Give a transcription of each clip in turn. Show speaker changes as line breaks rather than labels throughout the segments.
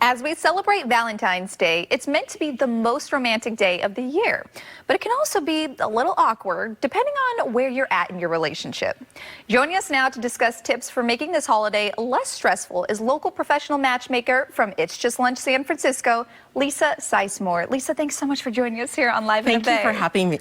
As we celebrate Valentine's Day, it's meant to be the most romantic day of the year, but it can also be a little awkward depending on where you're at in your relationship. Joining us now to discuss tips for making this holiday less stressful is local professional matchmaker from It's Just Lunch San Francisco, Lisa Sisemore. Lisa, thanks so much for joining us here on Live in a Bay.
Thank you for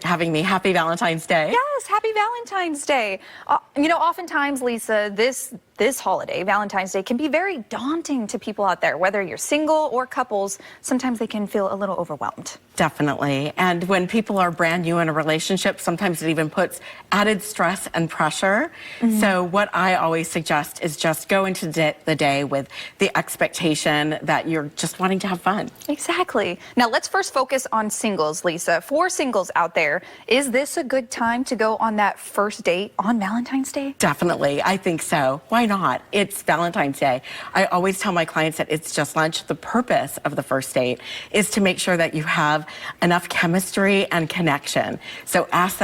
having me. Happy Valentine's Day.
Yes, happy Valentine's Day. Oftentimes, Lisa, this holiday, Valentine's Day, can be very daunting to people out there, whether you're single or couples. Sometimes they can feel a little overwhelmed.
Definitely. And when people are brand new in a relationship, sometimes it even puts added stress and pressure. So what I always suggest is just go into the day with the expectation that you're just wanting to have fun.
Exactly. Now let's first focus on singles, Lisa. For singles out there, is this a good time to go on that first date on Valentine's Day?
Definitely. I think so. Why not? It's Valentine's Day. I always tell my clients that It's Just Lunch. The purpose of the first date is to make sure that you have enough chemistry and connection. So ask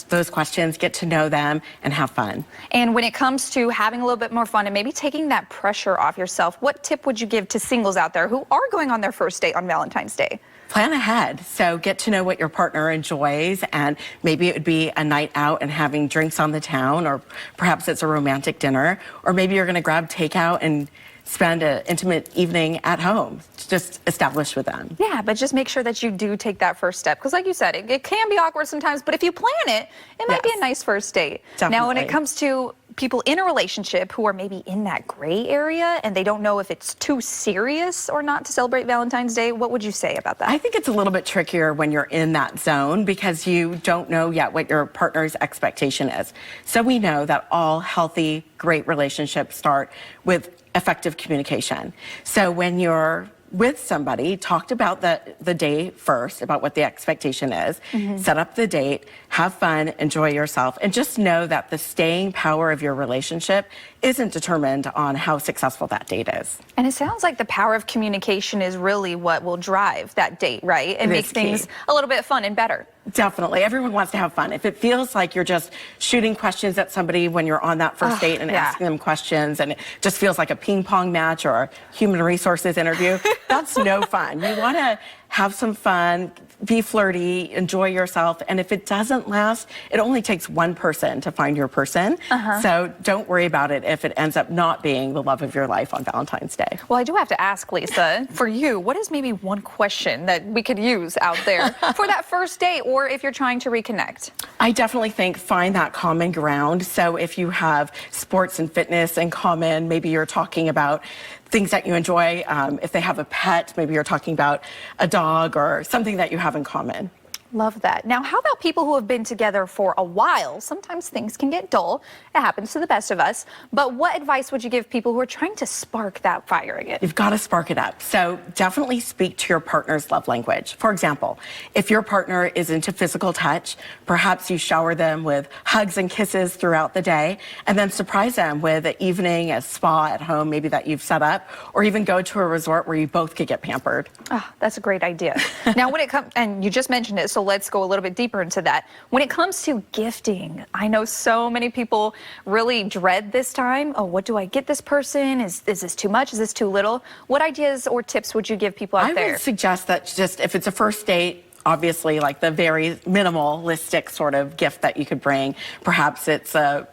those questions, get to know them, and have fun.
And when it comes to having a little bit more fun and maybe taking that pressure off yourself, what tip would you give to singles out there who are going on their first date on Valentine's Day?
Plan ahead. So get to know what your partner enjoys, and maybe it would be a night out and having drinks on the town, or perhaps it's a romantic dinner, or maybe you're going to grab takeout and spend an intimate evening at home, just established with them.
Yeah, but just make sure that you do take that first step. Because like you said, it can be awkward sometimes, but if you plan it, it might be a nice first date.
Definitely.
Now, when it comes to people in a relationship who are maybe in that gray area and they don't know if it's too serious or not to celebrate Valentine's Day, what would you say about that?
I think it's a little bit trickier when you're in that zone because you don't know yet what your partner's expectation is. So we know that all healthy, great relationships start with effective communication. So when you're with somebody, talked about the day first, about what the expectation is, set up the date, have fun, enjoy yourself, and just know that the staying power of your relationship isn't determined on how successful that date is.
And it sounds like the power of communication is really what will drive that date, right? And make things a little bit fun and better.
Definitely. Everyone wants to have fun. If it feels like you're just shooting questions at somebody when you're on that first date and asking them questions, and it just feels like a ping pong match or a human resources interview, that's no fun. You want to have some fun, be flirty, enjoy yourself. And if it doesn't last, it only takes one person to find your person. So don't worry about it if it ends up not being the love of your life on Valentine's Day.
Well, I do have to ask, Lisa, for you, what is maybe one question that we could use out there for that first date, or if you're trying to reconnect?
I definitely think find that common ground. So if you have sports and fitness in common, maybe you're talking about things that you enjoy. If they have a pet, maybe you're talking about a dog or something that you have in common.
Love that. Now, how about people who have been together for a while? Sometimes things can get dull. It happens to the best of us. But what advice would you give people who are trying to spark that fire again?
You've got to spark it up. So definitely speak to your partner's love language. For example, if your partner is into physical touch, perhaps you shower them with hugs and kisses throughout the day, and then surprise them with an evening, a spa at home, maybe that you've set up, or even go to a resort where you both could get pampered.
Oh, that's a great idea. Now, when it comes, and you just mentioned it, so let's go a little bit deeper into that. When it comes to gifting, I know so many people really dread this time. Oh, what do I get this person? Is this too much? Is this too little? What ideas or tips would you give people out there?
I would suggest that just if it's a first date, obviously like the very minimalistic sort of gift that you could bring. Perhaps it's a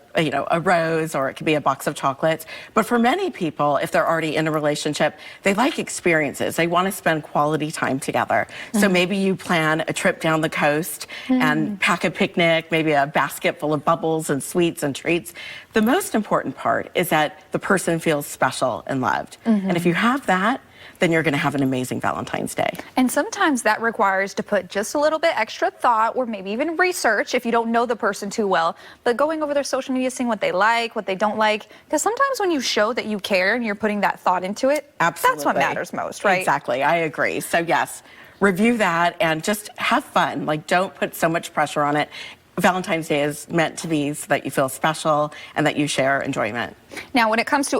rose, or it could be a box of chocolates. But for many people, if they're already in a relationship, they like experiences. They want to spend quality time together. So maybe you plan a trip down the coast and pack a picnic, maybe a basket full of bubbles and sweets and treats. The most important part is that the person feels special and loved. And if you have that, then you're going to have an amazing Valentine's Day.
And sometimes that requires to put just a little bit extra thought, or maybe even research if you don't know the person too well, but going over their social media, seeing what they like, what they don't like. Because sometimes when you show that you care and you're putting that thought into it, that's what matters most, right?
Exactly. I agree. So yes, review that and just have fun. Like, don't put so much pressure on it. Valentine's Day is meant to be so that you feel special and that you share enjoyment.
Now, when it comes to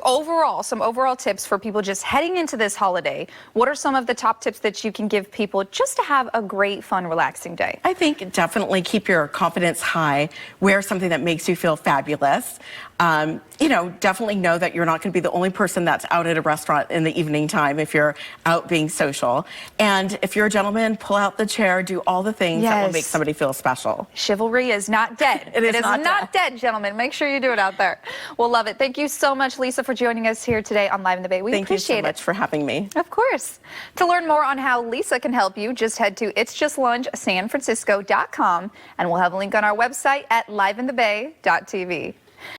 some overall tips for people just heading into this holiday, what are some of the top tips that you can give people just to have a great, fun, relaxing day?
I think definitely keep your confidence high. Wear something that makes you feel fabulous. Definitely know that you're not going to be the only person that's out at a restaurant in the evening time if you're out being social. And if you're a gentleman, pull out the chair, do all the things that will make somebody feel special.
Chivalry is not dead.
It is
not dead, gentlemen. Make sure you do it out there. We'll love it. Thank you so much, Lisa, for joining us here today on Live in the Bay. We appreciate it.
Thank you so much for having me.
Of course. To learn more on how Lisa can help you, just head to itsjustlunchsanfrancisco.com, and we'll have a link on our website at liveinthebay.tv.